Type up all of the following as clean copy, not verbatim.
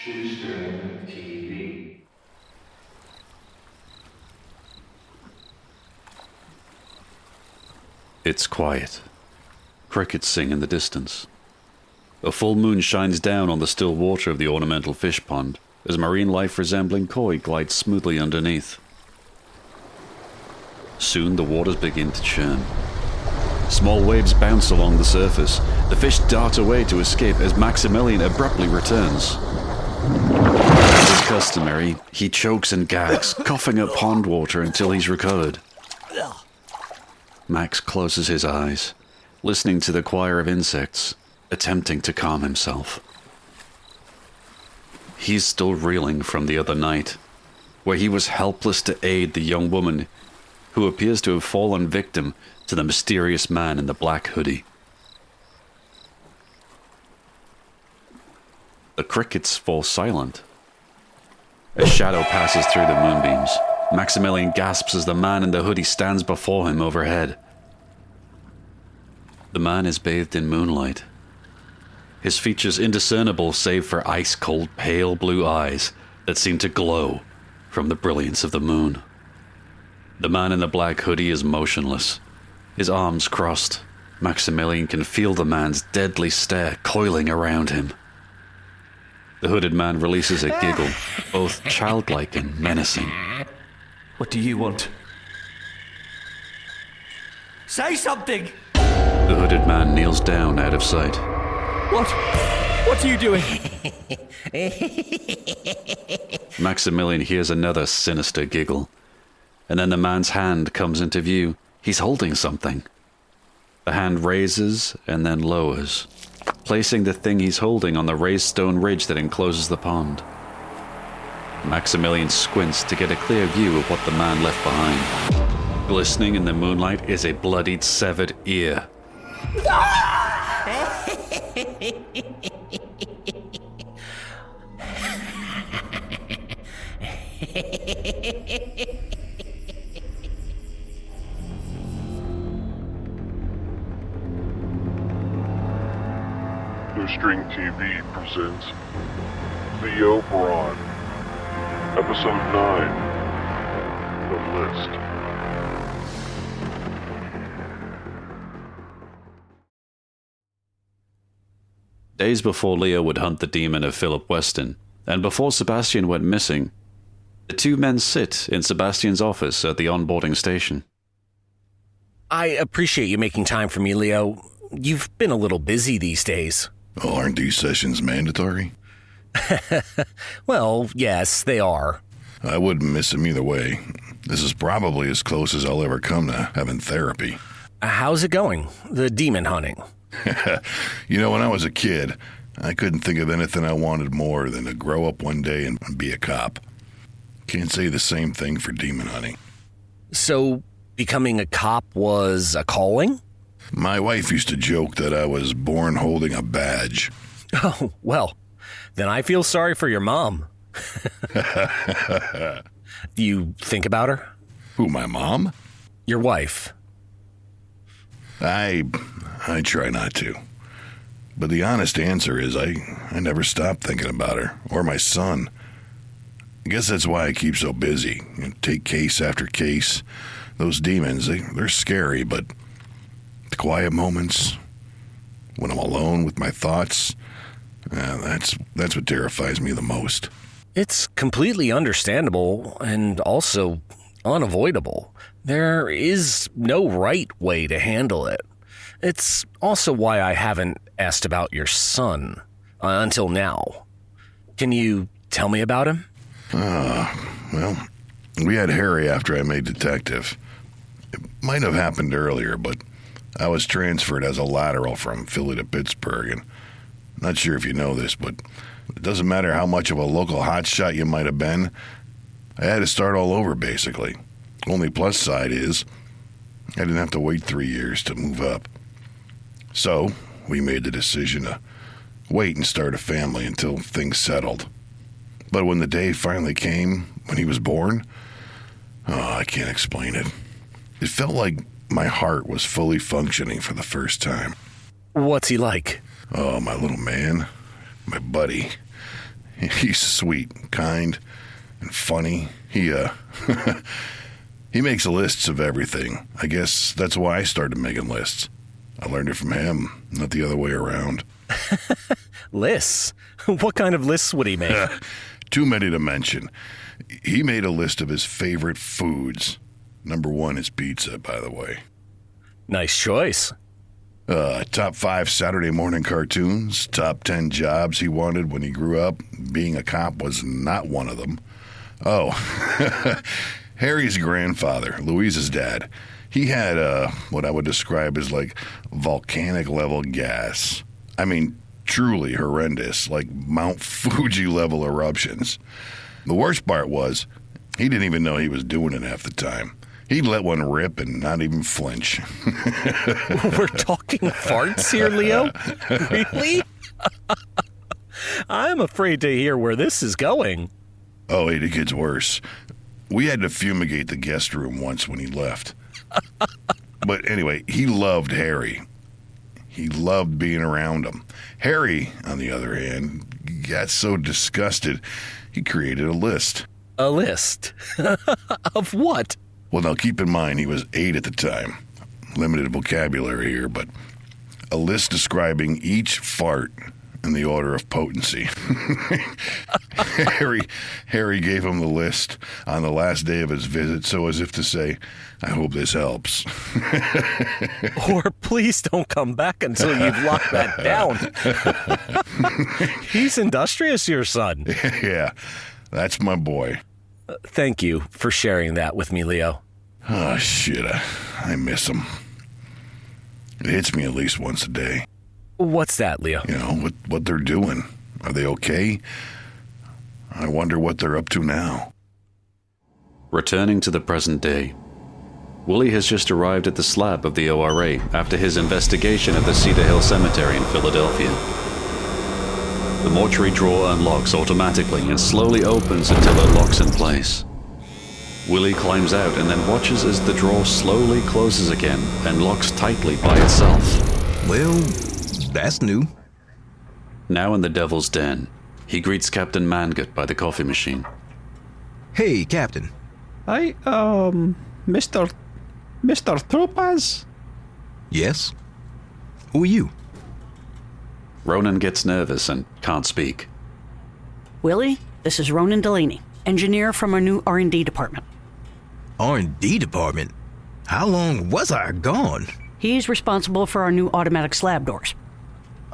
Shoestring TV. It's quiet. Crickets sing in the distance. A full moon shines down on the still water of the ornamental fish pond as marine life resembling koi glides smoothly underneath. Soon the waters begin to churn. Small waves bounce along the surface. The fish dart away to escape as Maximilian abruptly returns. As is customary, he chokes and gags, coughing up pond water until he's recovered. Max closes his eyes, listening to the choir of insects, attempting to calm himself. He's still reeling from the other night, where he was helpless to aid the young woman who appears to have fallen victim to the mysterious man in the black hoodie. The crickets fall silent. A shadow passes through the moonbeams. Maximilian gasps as the man in the hoodie stands before him overhead. The man is bathed in moonlight, his features indiscernible save for ice-cold pale blue eyes that seem to glow from the brilliance of the moon. The man in the black hoodie is motionless, his arms crossed. Maximilian can feel the man's deadly stare coiling around him. The hooded man releases a giggle, both childlike and menacing. What do you want? Say something! The hooded man kneels down out of sight. What? What are you doing? Maximilian hears another sinister giggle, and then the man's hand comes into view. He's holding something. The hand raises and then lowers, placing the thing he's holding on the raised stone ridge that encloses the pond. Maximilian squints to get a clear view of what the man left behind. Glistening in the moonlight is a bloodied, severed ear. Shoestring TV presents Leo Brawn, Episode 9, The List. Days before Leo would hunt the demon of Philip Weston, and before Sebastian went missing, the two men sit in Sebastian's office at the onboarding station. I appreciate you making time for me, Leo. You've been a little busy these days. Oh, aren't these sessions mandatory? Well, yes, they are. I wouldn't miss them either way. This is probably as close as I'll ever come to having therapy. How's it going, the demon hunting? You know, when I was a kid, I couldn't think of anything I wanted more than to grow up one day and be a cop. Can't say the same thing for demon hunting. So, becoming a cop was a calling? My wife used to joke that I was born holding a badge. Oh, well, then I feel sorry for your mom. Do you think about her? Who, my mom? Your wife. I try not to. But the honest answer is I never stop thinking about her, or my son. I guess that's why I keep so busy. Take case after case. Those demons, they're scary, but the quiet moments, when I'm alone with my thoughts, that's what terrifies me the most. It's completely understandable and also unavoidable. There is no right way to handle it. It's also why I haven't asked about your son until now. Can you tell me about him? Well, we had Harry after I made detective. It might have happened earlier, but I was transferred as a lateral from Philly to Pittsburgh, and not sure if you know this, but it doesn't matter how much of a local hotshot you might have been. I had to start all over, basically. Only plus side is I didn't have to wait 3 years to move up. So we made the decision to wait and start a family until things settled. But when the day finally came, when he was born, I can't explain it. It felt like my heart was fully functioning for the first time. What's he like? Oh, my little man, my buddy. He's sweet, kind, and funny. He makes lists of everything. I guess that's why I started making lists. I learned it from him, not the other way around. Lists? What kind of lists would he make? Too many to mention. He made a list of his favorite foods. Number 1 is pizza, by the way. Nice choice. Top 5 Saturday morning cartoons, top 10 jobs he wanted when he grew up. Being a cop was not one of them. Oh, Harry's grandfather, Louise's dad, he had what I would describe as like volcanic level gas. I mean, truly horrendous, like Mount Fuji level eruptions. The worst part was, he didn't even know he was doing it half the time. He'd let one rip and not even flinch. We're talking farts here, Leo? Really? I'm afraid to hear where this is going. Oh, it gets worse. We had to fumigate the guest room once when he left. But anyway, he loved Harry. He loved being around him. Harry, on the other hand, got so disgusted, he created a list. A list? Of what? Well, now keep in mind, he was 8 at the time. Limited vocabulary here, but a list describing each fart in the order of potency. Harry gave him the list on the last day of his visit, so as if to say, I hope this helps. Or please don't come back until you've locked that down. He's industrious, your son. Yeah, that's my boy. Thank you for sharing that with me, Leo. Oh, shit, I miss him. It hits me at least once a day. What's that, Leo? You know, what they're doing. Are they okay? I wonder what they're up to now. Returning to the present day, Willie has just arrived at the slab of the O.R.A. after his investigation of the Cedar Hill Cemetery in Philadelphia. The mortuary drawer unlocks automatically and slowly opens until it locks in place. Willie climbs out and then watches as the drawer slowly closes again and locks tightly by itself. Well, that's new. Now in the Devil's Den, he greets Captain Mangut by the coffee machine. Hey, Captain. Mr. Topaz? Yes? Who are you? Ronan gets nervous and can't speak. Willie, this is Ronan Delaney, engineer from our new R&D department. R&D department? How long was I gone? He's responsible for our new automatic slab doors.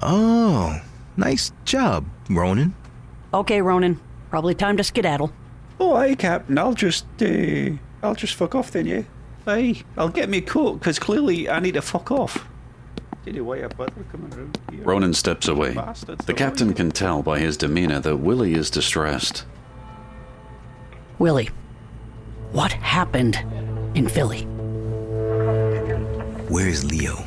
Oh, nice job, Ronan. Okay, Ronan, probably time to skedaddle. Oh, aye, Captain. I'll just fuck off then, yeah? Aye, I'll get me a coat, because clearly I need to fuck off. Anyway, I better come around here. Ronan steps away. The captain can tell by his demeanor that Willie is distressed. Willie, what happened in Philly? Where's Leo?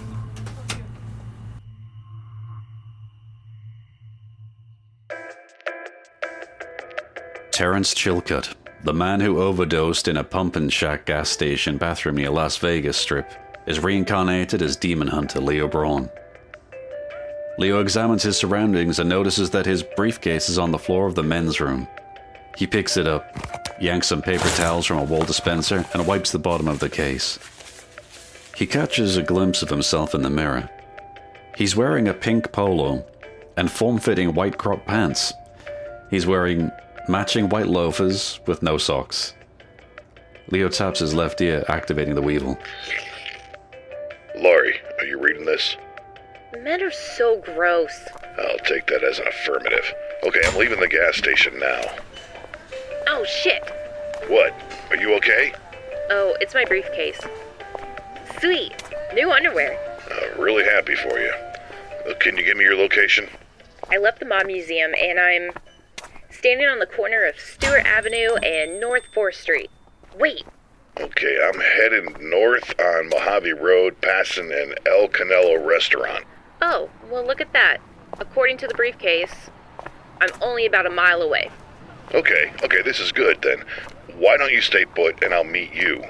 Terrence Chilcutt, the man who overdosed in a pump and shack gas station bathroom near Las Vegas Strip, is reincarnated as demon hunter Leo Brawn. Leo examines his surroundings and notices that his briefcase is on the floor of the men's room. He picks it up, yanks some paper towels from a wall dispenser, and wipes the bottom of the case. He catches a glimpse of himself in the mirror. He's wearing a pink polo and form-fitting white crop pants. He's wearing matching white loafers with no socks. Leo taps his left ear, activating the weevil. Laurie, are you reading this? Men are so gross. I'll take that as an affirmative. Okay, I'm leaving the gas station now. Oh, shit. What? Are you okay? Oh, it's my briefcase. Sweet. New underwear. Really happy for you. Can you give me your location? I left the Mod Museum and I'm standing on the corner of Stewart Avenue and North 4th Street. Wait. Okay, I'm heading north on Mojave Road, passing an El Canelo restaurant. Oh, well, look at that. According to the briefcase, I'm only about a mile away. Okay, this is good then. Why don't you stay put and I'll meet you?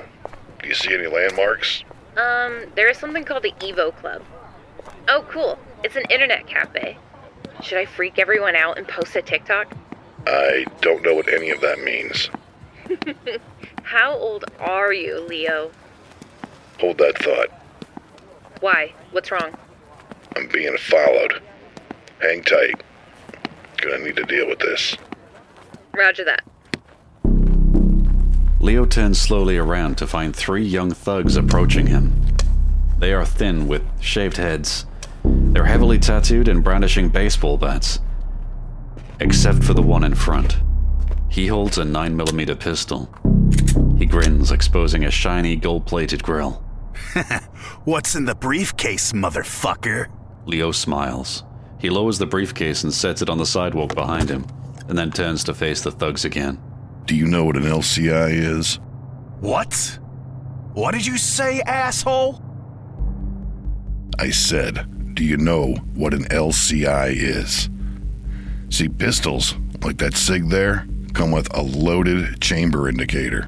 Do you see any landmarks? There is something called the Evo Club. Oh, cool. It's an internet cafe. Should I freak everyone out and post a TikTok? I don't know what any of that means. How old are you, Leo? Hold that thought. Why? What's wrong? I'm being followed. Hang tight. Gonna need to deal with this. Roger that. Leo turns slowly around to find 3 young thugs approaching him. They are thin with shaved heads. They're heavily tattooed and brandishing baseball bats. Except for the one in front. He holds a 9mm pistol. He grins, exposing a shiny gold-plated grill. What's in the briefcase, motherfucker? Leo smiles. He lowers the briefcase and sets it on the sidewalk behind him, and then turns to face the thugs again. Do you know what an LCI is? What? What did you say, asshole? I said, do you know what an LCI is? See, pistols, like that SIG there, come with a loaded chamber indicator.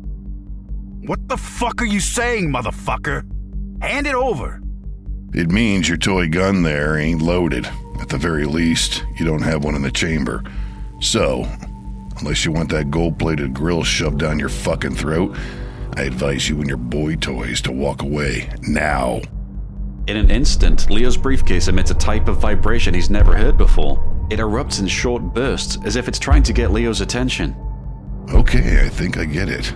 What the fuck are you saying, motherfucker? Hand it over. It means your toy gun there ain't loaded. At the very least, you don't have one in the chamber. So, unless you want that gold-plated grill shoved down your fucking throat, I advise you and your boy toys to walk away now. In an instant, Leo's briefcase emits a type of vibration he's never heard before. It erupts in short bursts, as if it's trying to get Leo's attention. Okay, I think I get it.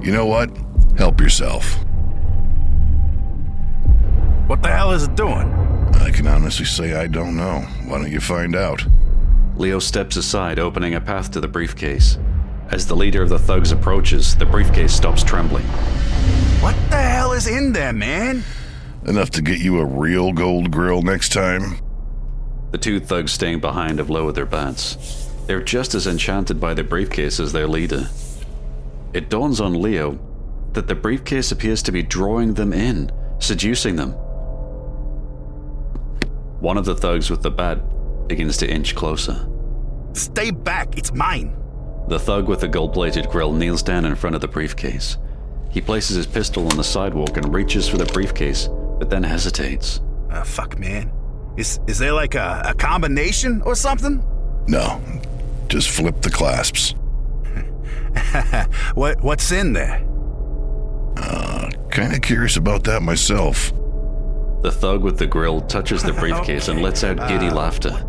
You know what? Help yourself. What the hell is it doing? I can honestly say I don't know. Why don't you find out? Leo steps aside, opening a path to the briefcase. As the leader of the thugs approaches, the briefcase stops trembling. What the hell is in there, man? Enough to get you a real gold grill next time? The 2 thugs staying behind have lowered their bats. They're just as enchanted by the briefcase as their leader. It dawns on Leo that the briefcase appears to be drawing them in, seducing them. One of the thugs with the bat begins to inch closer. Stay back, it's mine. The thug with the gold-plated grill kneels down in front of the briefcase. He places his pistol on the sidewalk and reaches for the briefcase, but then hesitates. Fuck, man. Is there like a combination or something? No, just flip the clasps. What's in there? Kinda curious about that myself. The thug with the grill touches the briefcase and lets out giddy laughter.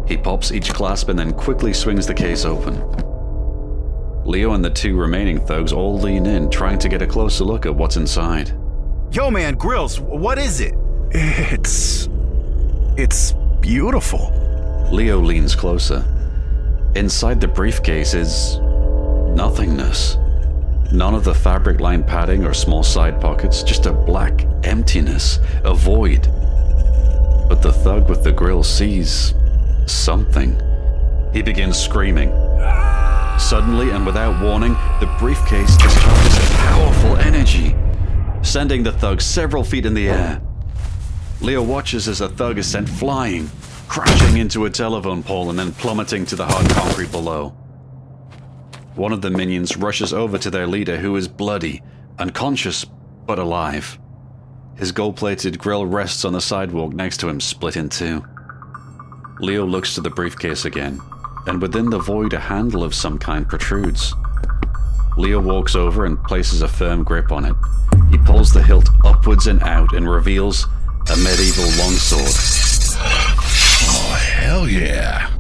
He pops each clasp and then quickly swings the case open. Leo and the 2 remaining thugs all lean in, trying to get a closer look at what's inside. Yo, man, Grills, what is it? It's beautiful. Leo leans closer. Inside the briefcase is nothingness. None of the fabric-lined padding or small side pockets, just a black emptiness, a void. But the thug with the grill sees something. He begins screaming. Suddenly and without warning, the briefcase discharges powerful energy, sending the thug several feet in the air. Leo watches as the thug is sent flying, crashing into a telephone pole and then plummeting to the hard concrete below. One of the minions rushes over to their leader, who is bloody, unconscious, but alive. His gold-plated grill rests on the sidewalk next to him, split in 2. Leo looks to the briefcase again, and within the void a handle of some kind protrudes. Leo walks over and places a firm grip on it. He pulls the hilt upwards and out and reveals a medieval longsword. Oh, hell yeah.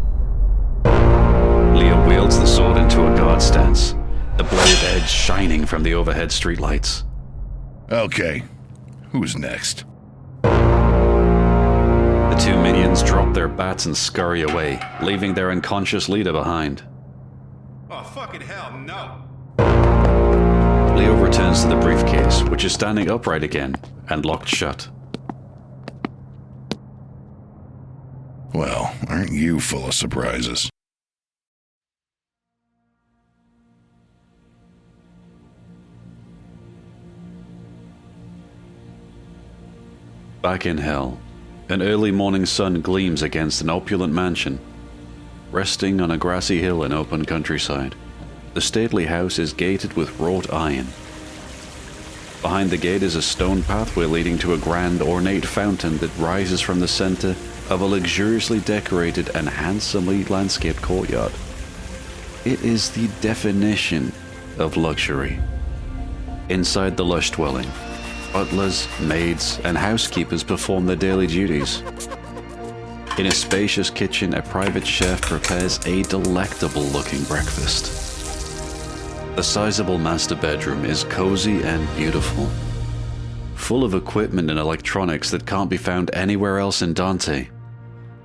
Leo wields the sword into a guard stance, the blade edge shining from the overhead streetlights. Okay, who's next? The 2 minions drop their bats and scurry away, leaving their unconscious leader behind. Oh, fucking hell, no. Leo returns to the briefcase, which is standing upright again and locked shut. Well, aren't you full of surprises? Back in hell, an early morning sun gleams against an opulent mansion. Resting on a grassy hill in open countryside, the stately house is gated with wrought iron. Behind the gate is a stone pathway leading to a grand, ornate fountain that rises from the center of a luxuriously decorated and handsomely landscaped courtyard. It is the definition of luxury. Inside the lush dwelling, butlers, maids, and housekeepers perform their daily duties. In a spacious kitchen, a private chef prepares a delectable-looking breakfast. The sizable master bedroom is cozy and beautiful, full of equipment and electronics that can't be found anywhere else in Dante.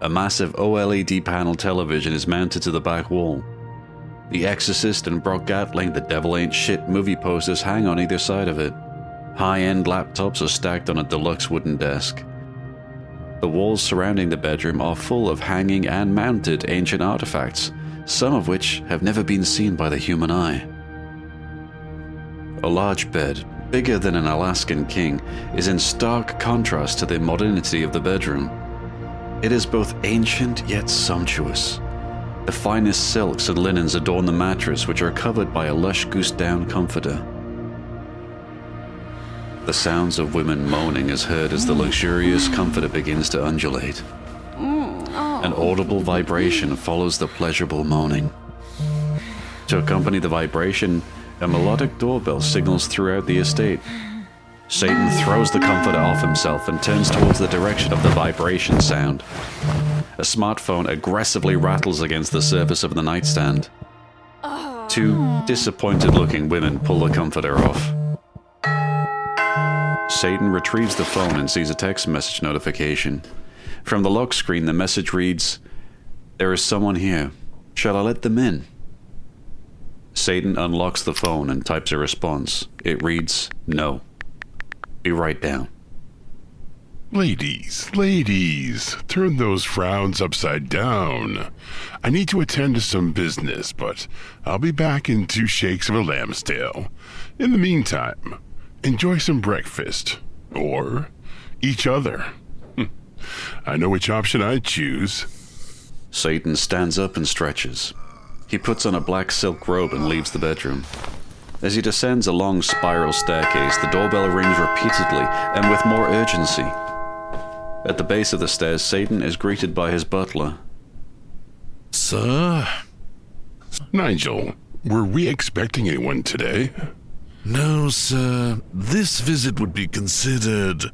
A massive OLED panel television is mounted to the back wall. The Exorcist and Brock Gatling, the Devil Ain't Shit movie posters hang on either side of it. High-end laptops are stacked on a deluxe wooden desk. The walls surrounding the bedroom are full of hanging and mounted ancient artifacts, some of which have never been seen by the human eye. A large bed, bigger than an Alaskan king, is in stark contrast to the modernity of the bedroom. It is both ancient yet sumptuous. The finest silks and linens adorn the mattress, which are covered by a lush goose-down comforter. The sounds of women moaning is heard as the luxurious comforter begins to undulate. An audible vibration follows the pleasurable moaning. To accompany the vibration, a melodic doorbell signals throughout the estate. Satan throws the comforter off himself and turns towards the direction of the vibration sound. A smartphone aggressively rattles against the surface of the nightstand. Two disappointed-looking women pull the comforter off. Satan retrieves the phone and sees a text message notification. From the lock screen, the message reads, "There is someone here. Shall I let them in?" Satan unlocks the phone and types a response. It reads, "No. Be right down." Ladies, turn those frowns upside down. I need to attend to some business, but I'll be back in 2 shakes of a lamb's tail. In the meantime, enjoy some breakfast. Or each other. I know which option I'd choose. Satan stands up and stretches. He puts on a black silk robe and leaves the bedroom. As he descends a long spiral staircase, the doorbell rings repeatedly and with more urgency. At the base of the stairs, Satan is greeted by his butler. Sir? Nigel, were we expecting anyone today? No, sir. This visit would be considered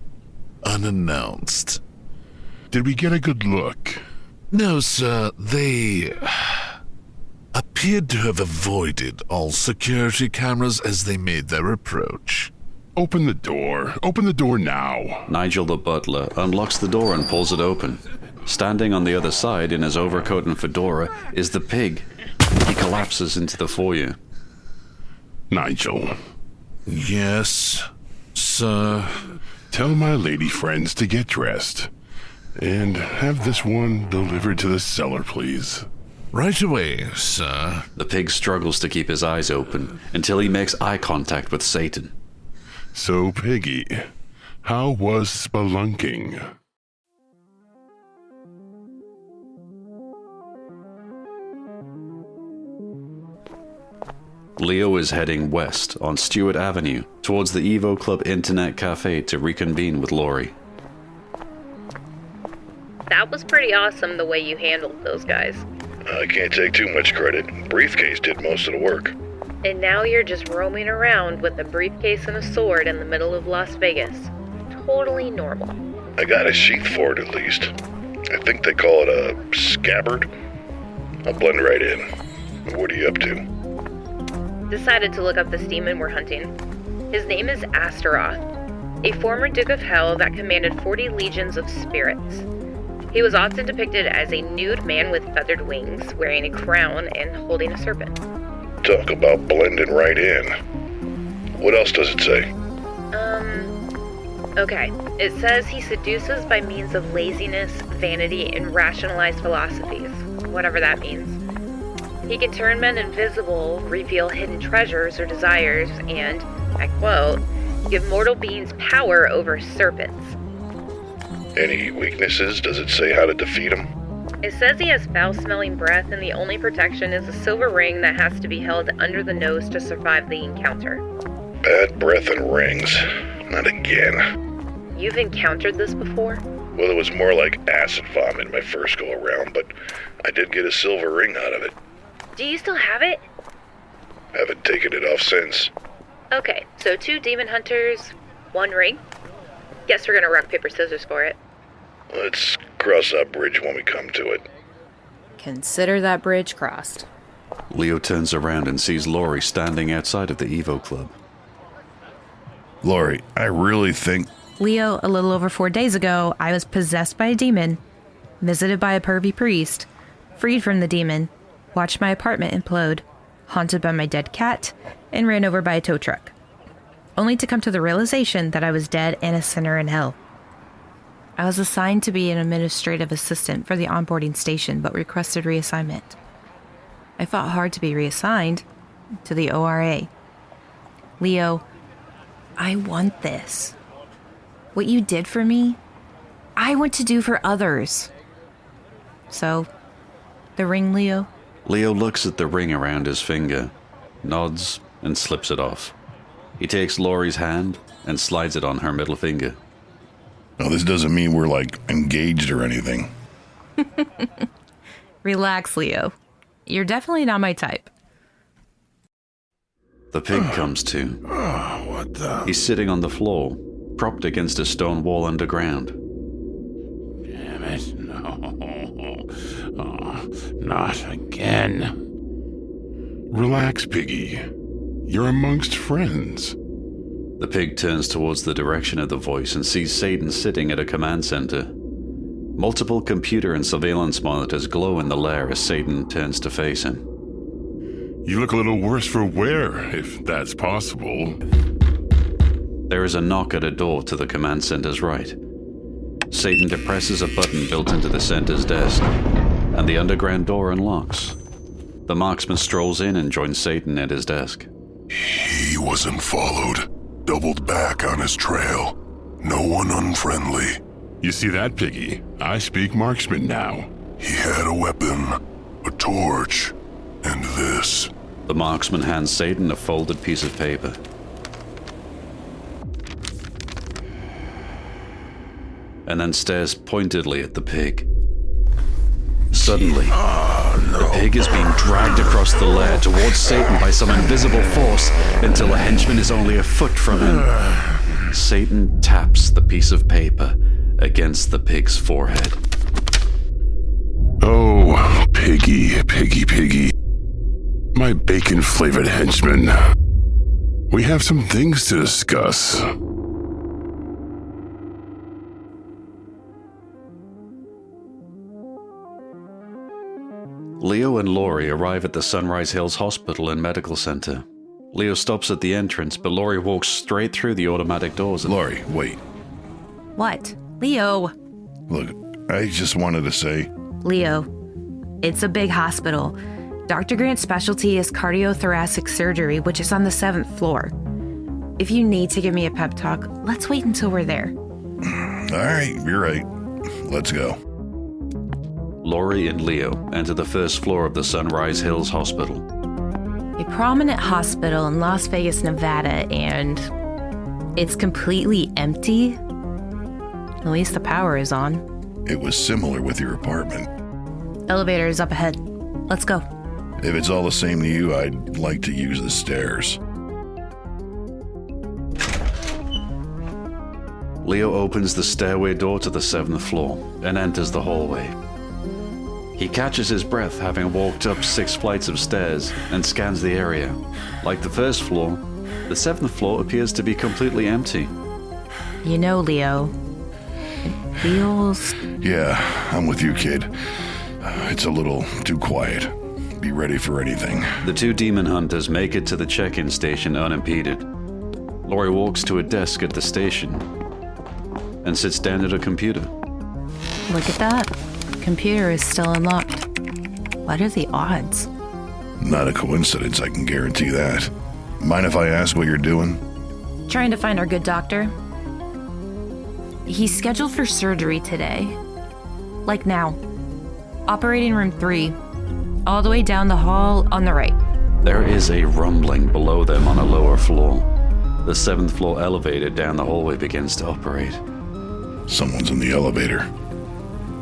unannounced. Did we get a good look? No, sir. They appeared to have avoided all security cameras as they made their approach. Open the door. Open the door now. Nigel the butler unlocks the door and pulls it open. Standing on the other side in his overcoat and fedora is the pig. He collapses into the foyer. Nigel. Yes, sir. Tell my lady friends to get dressed. And have this one delivered to the cellar, please. Right away, sir. The pig struggles to keep his eyes open until he makes eye contact with Satan. So, Piggy, how was spelunking? Leo is heading west on Stewart Avenue towards the Evo Club Internet Cafe to reconvene with Laurie. That was pretty awesome the way you handled those guys. I can't take too much credit. Briefcase did most of the work. And now you're just roaming around with a briefcase and a sword in the middle of Las Vegas. Totally normal. I got a sheath for it at least. I think they call it a scabbard. I'll blend right in. What are you up to? Decided to look up this demon we're hunting. His name is Astaroth, a former Duke of Hell that commanded 40 legions of spirits. He was often depicted as a nude man with feathered wings, wearing a crown and holding a serpent. Talk about blending right in. What else does it say? Okay. It says he seduces by means of laziness, vanity, and rationalized philosophies, whatever that means. He can turn men invisible, reveal hidden treasures or desires, and, I quote, give mortal beings power over serpents. Any weaknesses? Does it say how to defeat him? It says he has foul-smelling breath, and the only protection is a silver ring that has to be held under the nose to survive the encounter. Bad breath and rings. Not again. You've encountered this before? Well, it was more like acid vomit my first go-around, but I did get a silver ring out of it. Do you still have it? Haven't taken it off since. Okay, so 2 demon hunters, 1 ring. Guess we're gonna rock, paper, scissors for it. Let's cross that bridge when we come to it. Consider that bridge crossed. Leo turns around and sees Laurie standing outside of the Evo Club. Laurie, I really think... Leo, a little over 4 days ago, I was possessed by a demon, visited by a pervy priest, freed from the demon, watched my apartment implode, haunted by my dead cat, and ran over by a tow truck. Only to come to the realization that I was dead and a sinner in hell. I was assigned to be an administrative assistant for the onboarding station, but requested reassignment. I fought hard to be reassigned to the O.R.A. Leo, I want this. What you did for me, I want to do for others. So, the ring, Leo? Leo looks at the ring around his finger, nods, and slips it off. He takes Laurie's hand and slides it on her middle finger. No, this doesn't mean we're, engaged or anything. Relax, Leo. You're definitely not my type. The pig comes to. What the? He's sitting on the floor, propped against a stone wall underground. Damn it, no. Oh, not again. Relax, Piggy. You're amongst friends. The pig turns towards the direction of the voice and sees Satan sitting at a command center. Multiple computer and surveillance monitors glow in the lair as Satan turns to face him. You look a little worse for wear, if that's possible. There is a knock at a door to the command center's right. Satan depresses a button built into the center's desk, and the underground door unlocks. The marksman strolls in and joins Satan at his desk. He wasn't followed. Doubled back on his trail. No one unfriendly. You see that, Piggy? I speak marksman now. He had a weapon, a torch, and this. The marksman hands Satan a folded piece of paper. And then stares pointedly at the pig. Suddenly, the pig is being dragged across the lair towards Satan by some invisible force until the henchman is only a foot from him. Satan taps the piece of paper against the pig's forehead. Oh, Piggy, Piggy, Piggy. My bacon-flavored henchman. We have some things to discuss. Leo and Laurie arrive at the Sunrise Hills Hospital and Medical Center. Leo stops at the entrance, but Laurie walks straight through the automatic doors. Laurie, wait. What? Leo! Look, I just wanted to say... Leo, it's a big hospital. Dr. Grant's specialty is cardiothoracic surgery, which is on the 7th floor. If you need to give me a pep talk, let's wait until we're there. All right, you're right. Let's go. Laurie and Leo enter the first floor of the Sunrise Hills Hospital. A prominent hospital in Las Vegas, Nevada, and it's completely empty. At least the power is on. It was similar with your apartment. Elevator is up ahead. Let's go. If it's all the same to you, I'd like to use the stairs. Leo opens the stairway door to the 7th floor and enters the hallway. He catches his breath having walked up 6 flights of stairs and scans the area. Like the first floor, the 7th floor appears to be completely empty. You know, Leo, it feels... Yeah, I'm with you, kid. It's a little too quiet. Be ready for anything. The 2 demon hunters make it to the check-in station unimpeded. Laurie walks to a desk at the station and sits down at a computer. Look at that. Computer is still unlocked. What are the odds? Not a coincidence, I can guarantee that. Mind if I ask what you're doing? Trying to find our good doctor. He's scheduled for surgery today. Like now. Operating room 3. All the way down the hall on the right. There is a rumbling below them on a lower floor. The 7th floor elevator down the hallway begins to operate. Someone's in the elevator.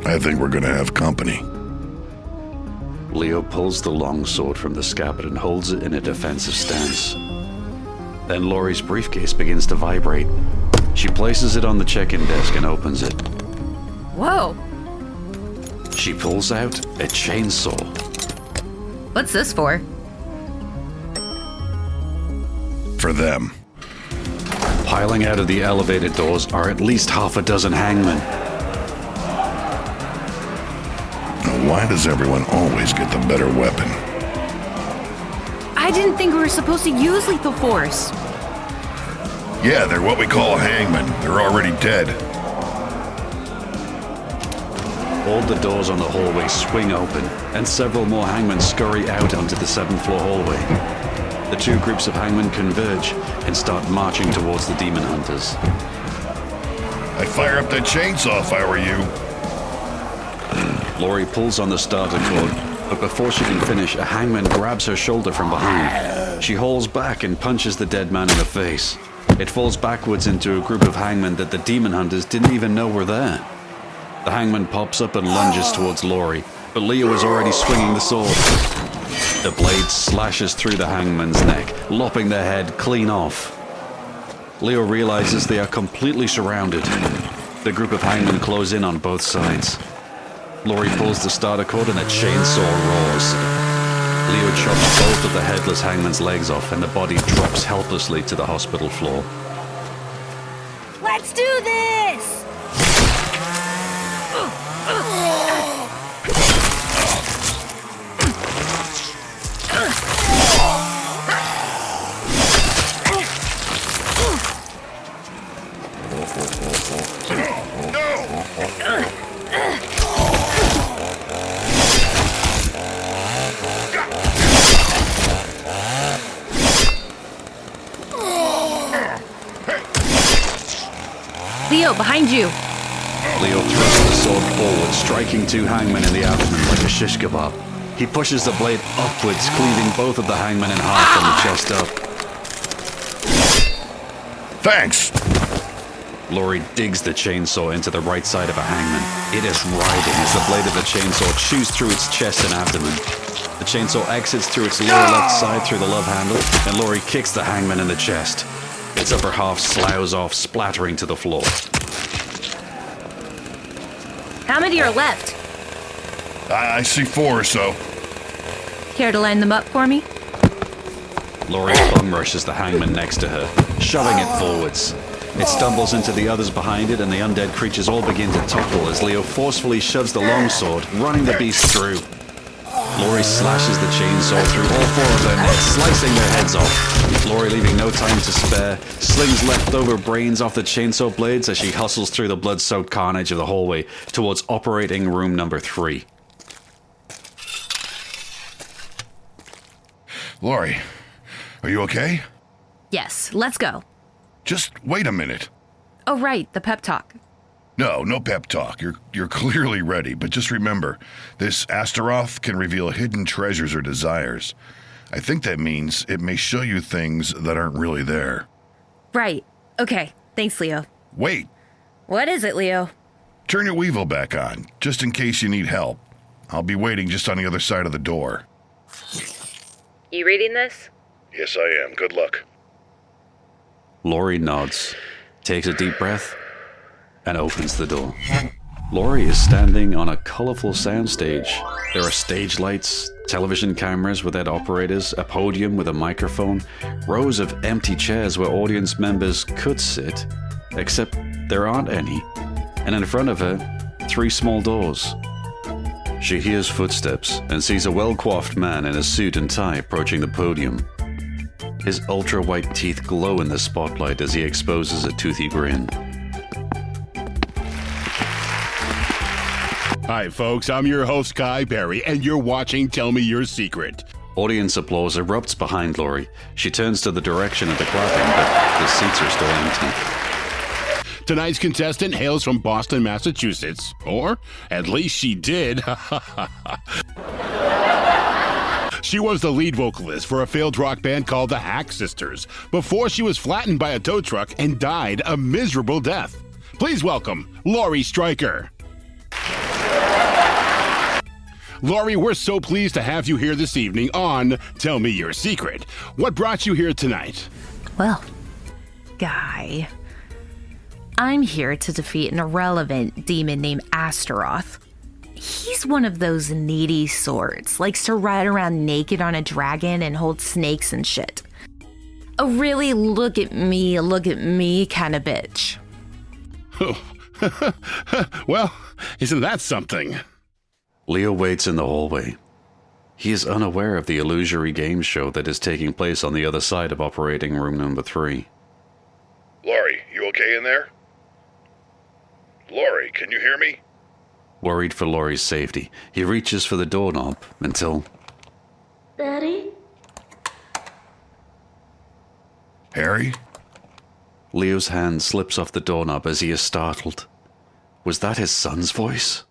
I think we're gonna have company. Leo pulls the long sword from the scabbard and holds it in a defensive stance. Then Laurie's briefcase begins to vibrate. She places it on the check-in desk and opens it. Whoa! She pulls out a chainsaw. What's this for? For them. Piling out of the elevated doors are at least half a dozen hangmen. Why does everyone always get the better weapon? I didn't think we were supposed to use lethal force. Yeah, they're what we call hangmen. They're already dead. All the doors on the hallway swing open, and several more hangmen scurry out onto the 7th floor hallway. The two groups of hangmen converge and start marching towards the demon hunters. I'd fire up that chainsaw if I were you. Laurie pulls on the starter cord, but before she can finish, a hangman grabs her shoulder from behind. She hauls back and punches the dead man in the face. It falls backwards into a group of hangmen that the demon hunters didn't even know were there. The hangman pops up and lunges towards Laurie, but Leo is already swinging the sword. The blade slashes through the hangman's neck, lopping their head clean off. Leo realizes they are completely surrounded. The group of hangmen close in on both sides. Laurie pulls the starter cord and a chainsaw roars. Leo chops both of the headless hangman's legs off and the body drops helplessly to the hospital floor. Let's do this! Leo, behind you! Leo thrusts the sword forward, striking two hangmen in the abdomen like a shish kebab. He pushes the blade upwards, cleaving both of the hangmen in half from the chest up. Thanks! Laurie digs the chainsaw into the right side of a hangman. It is writhing as the blade of the chainsaw chews through its chest and abdomen. The chainsaw exits through its lower left side through the love handle, and Laurie kicks the hangman in the chest. Its upper half sloughs off, splattering to the floor. How many are left? I see 4 or so. Care to line them up for me? Laurie bum rushes the hangman next to her, shoving it forwards. It stumbles into the others behind it, and the undead creatures all begin to topple as Leo forcefully shoves the longsword, running the beast through. Laurie slashes the chainsaw through all 4 of their necks, slicing their heads off. Laurie, leaving no time to spare, slings leftover brains off the chainsaw blades as she hustles through the blood-soaked carnage of the hallway towards operating room number 3. Laurie, are you okay? Yes, let's go. Just wait a minute. Oh, right, the pep talk. No pep talk. You're clearly ready, but just remember, this Astaroth can reveal hidden treasures or desires. I think that means it may show you things that aren't really there. Right. Okay, thanks, Leo. Wait. What is it, Leo? Turn your weevil back on, just in case you need help. I'll be waiting just on the other side of the door. You reading this? Yes, I am. Good luck. Laurie nods, takes a deep breath, and opens the door. Laurie is standing on a colorful soundstage. There are stage lights, television cameras without operators, a podium with a microphone, rows of empty chairs where audience members could sit, except there aren't any, and in front of her, 3 small doors. She hears footsteps and sees a well-coiffed man in a suit and tie approaching the podium. His ultra-white teeth glow in the spotlight as he exposes a toothy grin. Hi, folks. I'm your host, Kai Berry, and you're watching Tell Me Your Secret. Audience applause erupts behind Laurie. She turns to the direction of the clapping, but the seats are still empty. Tonight's contestant hails from Boston, Massachusetts. Or, at least she did. She was the lead vocalist for a failed rock band called the Hack Sisters before she was flattened by a tow truck and died a miserable death. Please welcome Laurie Stryker. Laurie, we're so pleased to have you here this evening on Tell Me Your Secret. What brought you here tonight? Well, Guy, I'm here to defeat an irrelevant demon named Astaroth. He's one of those needy sorts, likes to ride around naked on a dragon and hold snakes and shit. A really look at me kind of bitch. Oh. Well, isn't that something? Leo waits in the hallway. He is unaware of the illusory game show that is taking place on the other side of operating room number 3. Laurie, you okay in there? Laurie, can you hear me? Worried for Laurie's safety, he reaches for the doorknob until... Daddy? Harry? Leo's hand slips off the doorknob as he is startled. Was that his son's voice?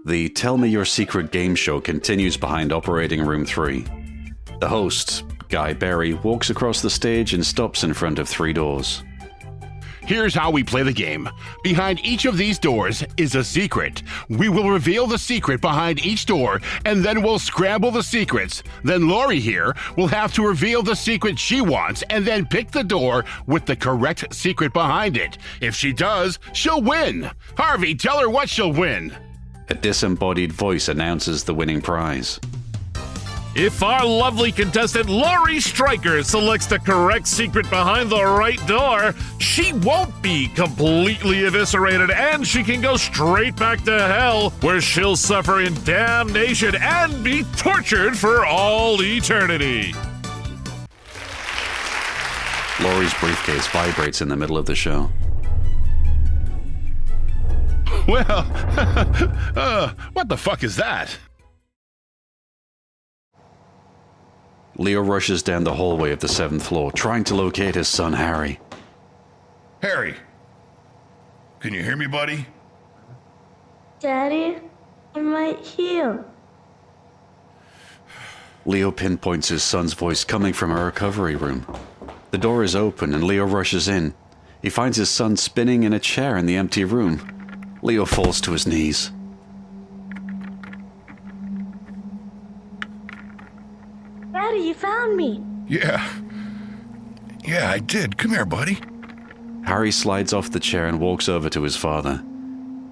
The Tell Me Your Secret game show continues behind operating room 3. The host, Guy Berry, walks across the stage and stops in front of 3 doors. Here's how we play the game. Behind each of these doors is a secret. We will reveal the secret behind each door, and then we'll scramble the secrets. Then Laurie here will have to reveal the secret she wants, and then pick the door with the correct secret behind it. If she does, she'll win. Harvey, tell her what she'll win. A disembodied voice announces the winning prize. If our lovely contestant Laurie Stryker selects the correct secret behind the right door, she won't be completely eviscerated and she can go straight back to hell, where she'll suffer in damnation and be tortured for all eternity. Laurie's briefcase vibrates in the middle of the show. Well, what the fuck is that? Leo rushes down the hallway of the 7th floor, trying to locate his son Harry. Harry, can you hear me, buddy? Daddy, I'm right here. Leo pinpoints his son's voice coming from a recovery room. The door is open and Leo rushes in. He finds his son spinning in a chair in the empty room. Leo falls to his knees. Daddy, you found me. Yeah, I did. Come here, buddy. Harry slides off the chair and walks over to his father.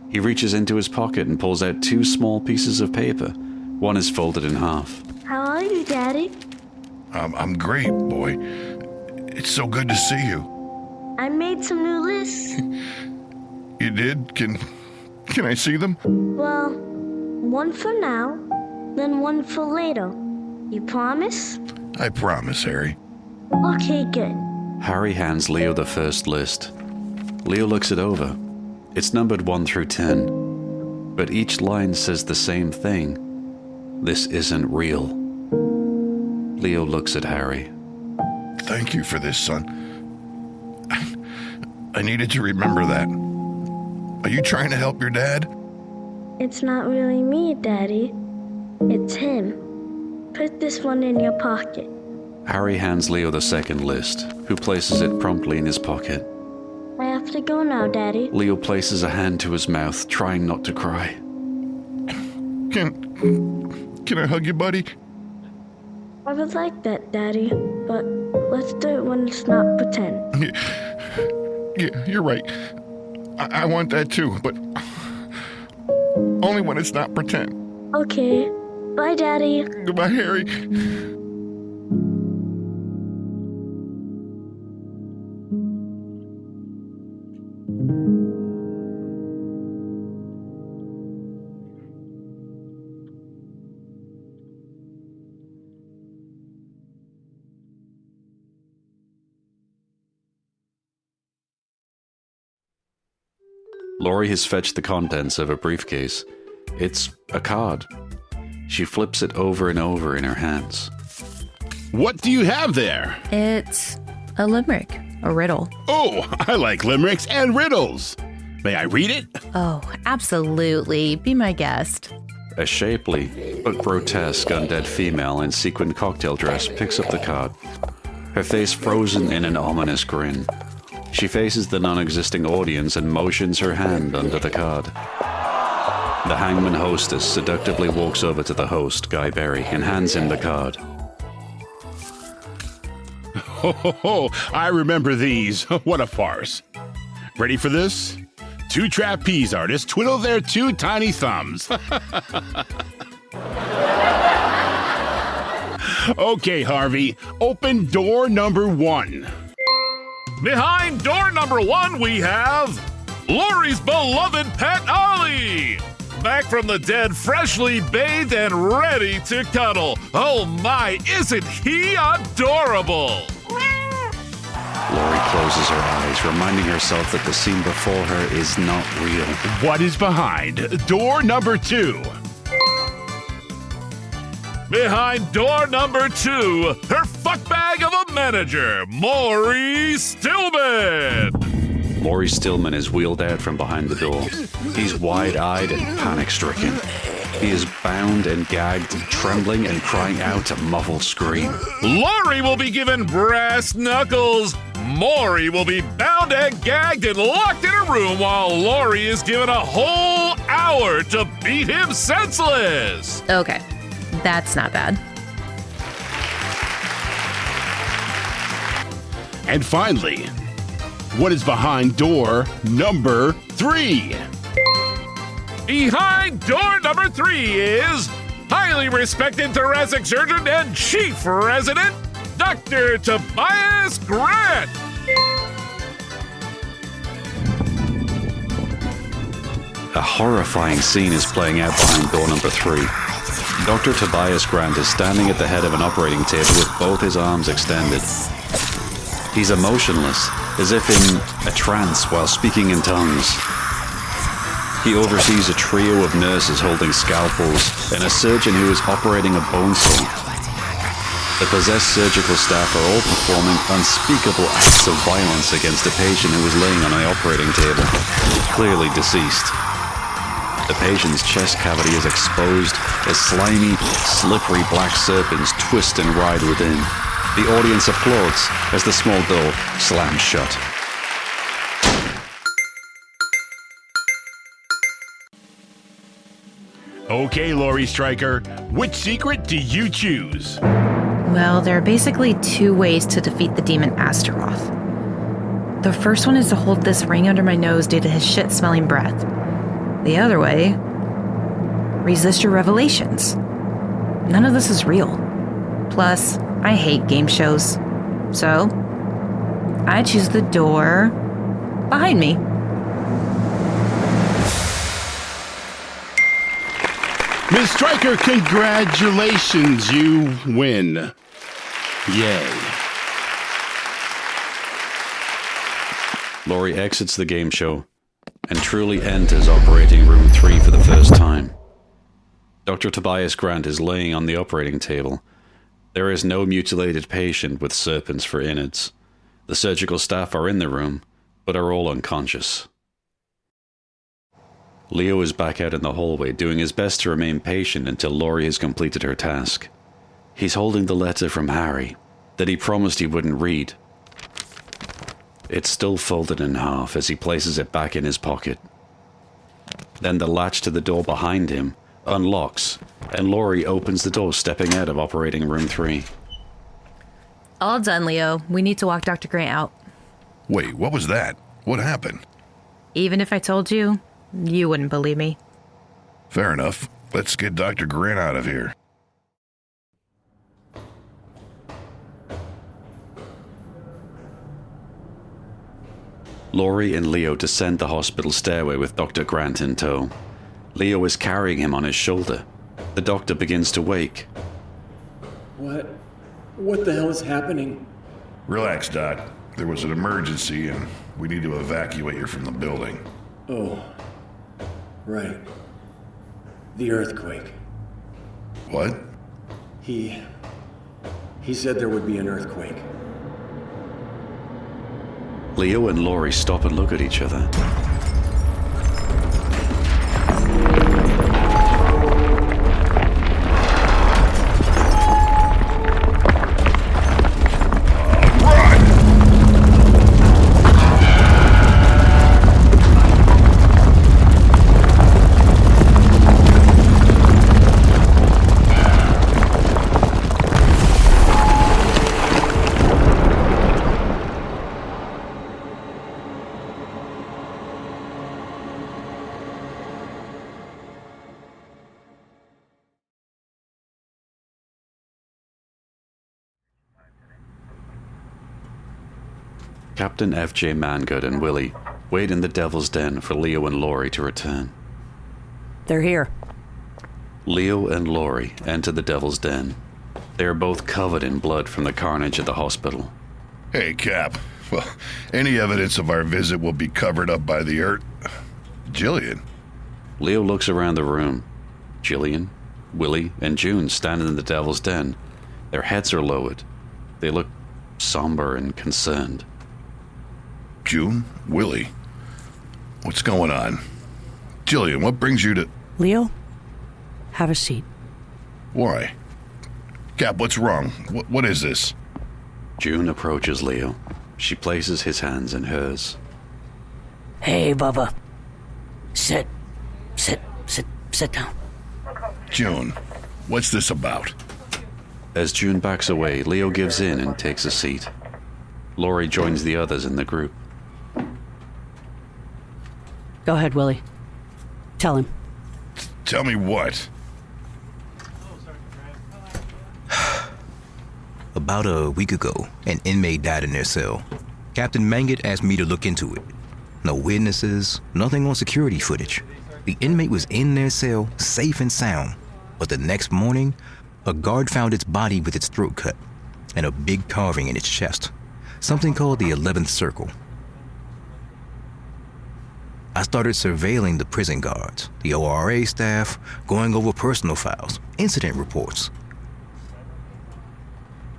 He reaches into his pocket and pulls out 2 small pieces of paper. One is folded in half. How are you, Daddy? I'm great, boy. It's so good to see you. I made some new lists. You did? Can I see them? Well, one for now, then one for later. You promise? I promise, Harry. Okay, good. Harry hands Leo the first list. Leo looks it over. It's numbered 1 through 10. But each line says the same thing. This isn't real. Leo looks at Harry. Thank you for this, son. I needed to remember that. Are you trying to help your dad? It's not really me, Daddy. It's him. Put this one in your pocket. Harry hands Leo the 2nd list, who places it promptly in his pocket. I have to go now, Daddy. Leo places a hand to his mouth, trying not to cry. Can I hug you, buddy? I would like that, Daddy, but let's do it when it's not pretend. Yeah, you're right. I want that too, but only when it's not pretend. Okay. Bye, Daddy. Goodbye, Harry. Laurie has fetched the contents of a briefcase. It's a card. She flips it over and over in her hands. What do you have there? It's a limerick, a riddle. Oh, I like limericks and riddles. May I read it? Oh, absolutely. Be my guest. A shapely but grotesque undead female in sequined cocktail dress picks up the card, her face frozen in an ominous grin. She faces the non-existing audience and motions her hand under the card. The hangman hostess seductively walks over to the host, Guy Berry, and hands him the card. Ho, ho, ho. I remember these. What a farce. Ready for this? 2 trapeze artists twiddle their 2 tiny thumbs. Okay, Harvey, open door number 1. Behind door number 1, we have Laurie's beloved pet Ollie. Back from the dead, freshly bathed and ready to cuddle. Oh my, isn't he adorable? Laurie closes her eyes, reminding herself that the scene before her is not real. What is behind door number 2? Behind door number 2, her fuckbag of a manager, Maury Stillman. Maury Stillman is wheeled out from behind the door. He's wide-eyed and panic-stricken. He is bound and gagged, trembling and crying out a muffled scream. Laurie will be given brass knuckles. Maury will be bound and gagged and locked in a room while Laurie is given a whole hour to beat him senseless. Okay, that's not bad. And finally, what is behind door number 3? Behind door number 3 is highly respected thoracic surgeon and chief resident, Dr. Tobias Grant. A horrifying scene is playing out behind door number 3. Dr. Tobias Grant is standing at the head of an operating table with both his arms extended. He's emotionless, as if in a trance while speaking in tongues. He oversees a trio of nurses holding scalpels and a surgeon who is operating a bone saw. The possessed surgical staff are all performing unspeakable acts of violence against a patient who was laying on the operating table, clearly deceased. The patient's chest cavity is exposed as slimy, slippery black serpents twist and writhe within. The audience applauds as the small door slams shut. Okay, Laurie Stryker, which secret do you choose? Well, there are basically 2 ways to defeat the demon Astaroth. The first one is to hold this ring under my nose due to his shit-smelling breath. The other way, resist your revelations. None of this is real. Plus, I hate game shows. So, I choose the door behind me. Ms. Stryker, congratulations, you win. Yay. Laurie exits the game show and truly enters operating room 3 for the first time. Dr. Tobias Grant is laying on the operating table. There is no mutilated patient with serpents for innards. The surgical staff are in the room, but are all unconscious. Leo is back out in the hallway, doing his best to remain patient until Laurie has completed her task. He's holding the letter from Harry that he promised he wouldn't read. It's still folded in half as he places it back in his pocket. Then the latch to the door behind him unlocks, and Laurie opens the door, stepping out of operating room 3. All done, Leo. We need to walk Dr. Grant out. Wait, what was that? What happened? Even if I told you, you wouldn't believe me. Fair enough. Let's get Dr. Grant out of here. Laurie and Leo descend the hospital stairway with Dr. Grant in tow. Leo is carrying him on his shoulder. The doctor begins to wake. What the hell is happening? Relax, Doc. There was an emergency and we need to evacuate you from the building. Oh, right. The earthquake. What? He said there would be an earthquake. Leo and Laurie stop and look at each other. Captain F.J. Mangood and Willie wait in the Devil's Den for Leo and Laurie to return. They're here. Leo and Laurie enter the Devil's Den. They are both covered in blood from the carnage at the hospital. Hey, Cap. Well, any evidence of our visit will be covered up by the earth. Jillian. Leo looks around the room. Jillian, Willie, and June stand in the Devil's Den. Their heads are lowered. They look somber and concerned. June? Willie? What's going on? Jillian, what brings you to... Leo, have a seat. Why? Cap, what's wrong? What is this? June approaches Leo. She places his hands in hers. Hey, Bubba. Sit down. June, what's this about? As June backs away, Leo gives in and takes a seat. Laurie joins the others in the group. Go ahead, Willie. Tell him. Tell me what? About a week ago, an inmate died in their cell. Captain Mangood asked me to look into it. No witnesses, nothing on security footage. The inmate was in their cell, safe and sound. But the next morning, a guard found its body with its throat cut and a big carving in its chest. Something called the 11th Circle. I started surveilling the prison guards, the O.R.A. staff, going over personal files, incident reports.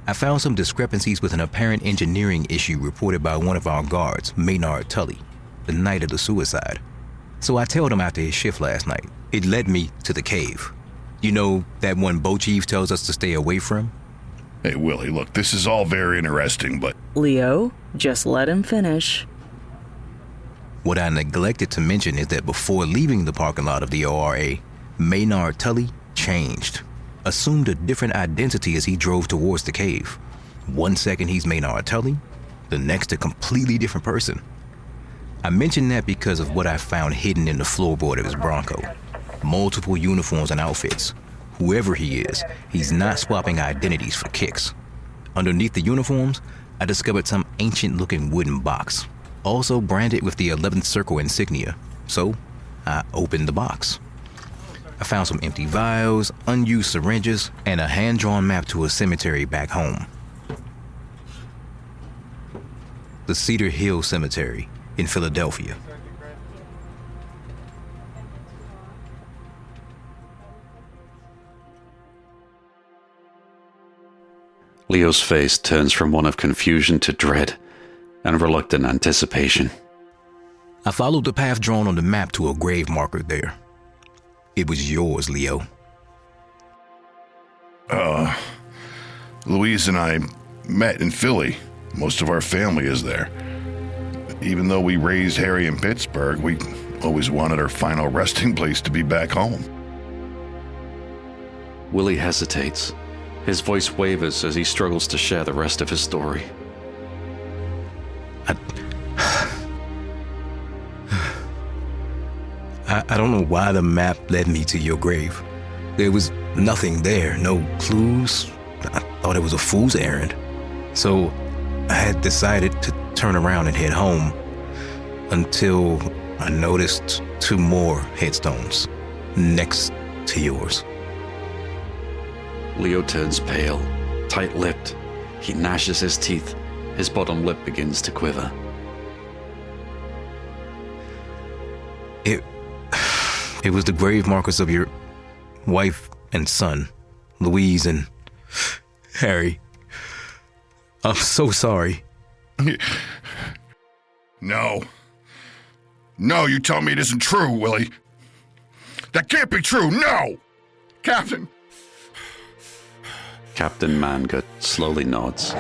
I found some discrepancies with an apparent engineering issue reported by one of our guards, Maynard Tully, the night of the suicide. So I tailed him after his shift last night. It led me to the cave. You know, that one Bo Chief tells us to stay away from? Hey, Willie, look, this is all very interesting, but... Leo, just let him finish. What I neglected to mention is that before leaving the parking lot of the O.R.A., Maynard Tully changed, assumed a different identity as he drove towards the cave. 1 second he's Maynard Tully, the next a completely different person. I mention that because of what I found hidden in the floorboard of his Bronco. Multiple uniforms and outfits. Whoever he is, he's not swapping identities for kicks. Underneath the uniforms, I discovered some ancient-looking wooden box, also branded with the 11th Circle insignia. So, I opened the box. I found some empty vials, unused syringes, and a hand-drawn map to a cemetery back home. The Cedar Hill Cemetery in Philadelphia. Leo's face turns from one of confusion to dread and reluctant anticipation. I followed the path drawn on the map to a grave marker there. It was yours, Leo. Louise and I met in Philly. Most of our family is there. Even though we raised Harry in Pittsburgh, we always wanted our final resting place to be back home. Willie hesitates. His voice wavers as he struggles to share the rest of his story. I don't know why the map led me to your grave. There was nothing there, no clues. I thought it was a fool's errand. So I had decided to turn around and head home until I noticed 2 more headstones next to yours. Leo turns pale, tight-lipped. He gnashes his teeth. His bottom lip begins to quiver. It was the grave markers of your wife and son, Louise and Harry. I'm so sorry. No, you tell me it isn't true, Willie. That can't be true, no! Captain Mangood slowly nods.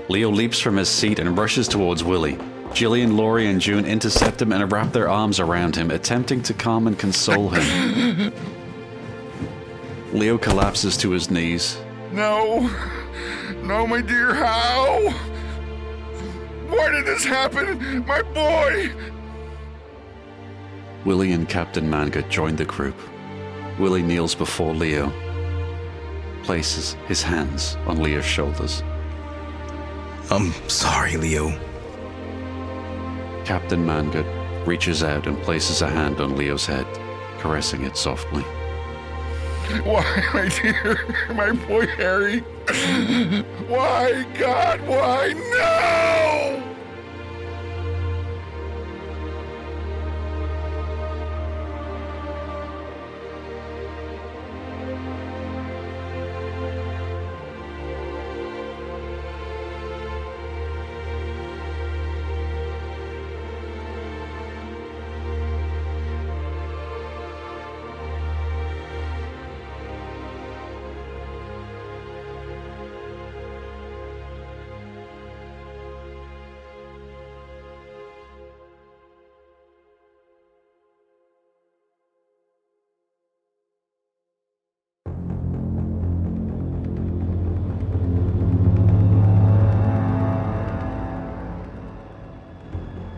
Leo leaps from his seat and rushes towards Willie. Jillian, Laurie, and June intercept him and wrap their arms around him, attempting to calm and console him. Leo collapses to his knees. No, my dear, how? Why did this happen? My boy! Willie and Captain Mangood join the group. Willie kneels before Leo, places his hands on Leo's shoulders. I'm sorry, Leo. Captain Mangood reaches out and places a hand on Leo's head, caressing it softly. Why, my dear? My boy Harry? Why, God, why? No!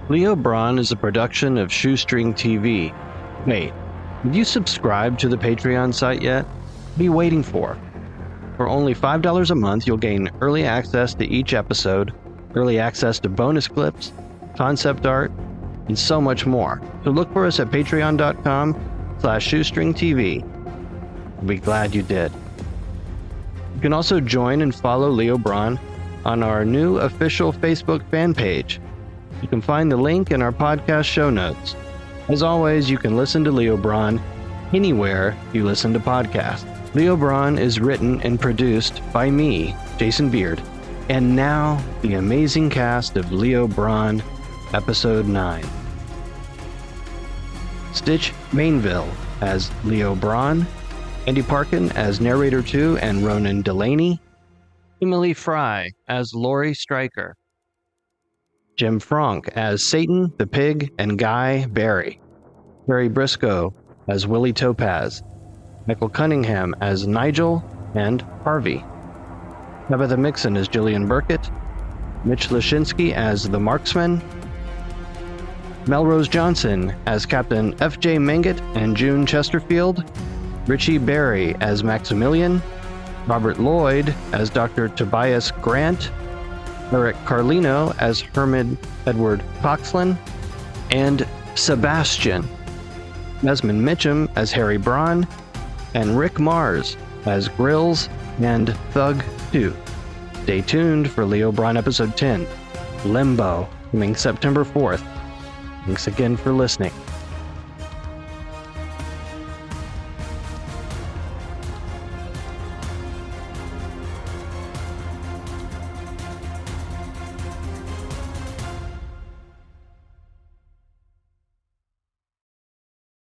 Leo Brawn is a production of Shoestring TV. Wait, have you subscribed to the Patreon site yet? What are you waiting for? For only $5 a month, you'll gain early access to each episode, early access to bonus clips, concept art, and so much more. So look for us at patreon.com/shoestringtv. I'll be glad you did. You can also join and follow Leo Brawn on our new official Facebook fan page. You can find the link in our podcast show notes. As always, you can listen to Leo Brawn anywhere you listen to podcasts. Leo Brawn is written and produced by me, Jason Beard. And now, the amazing cast of Leo Brawn, Episode 9. Stitch Mainville as Leo Brawn, Andy Parkin as Narrator 2 and Ronan Delaney, Emily Fry as Laurie Stryker, Jim Franck as Satan, the Pig, and Guy Barry, Barry Briscoe as Willie Topaz, Michael Cunningham as Nigel and Harvey, Tabitha Mixon as Jillian Burkett, Mitch Lashinsky as the Marksman, Melrose Johnson as Captain F.J. Mangett and June Chesterfield, Richie Berry as Maximilian, Robert Lloyd as Dr. Tobias Grant, Eric Carlino as Herman Edward Coxlin, and Sebastian, Desmond Mitchum as Harry Brawn, and Rick Mars as Grills and Thug 2. Stay tuned for Leo Brawn Episode 10, Limbo, coming September 4th. Thanks again for listening.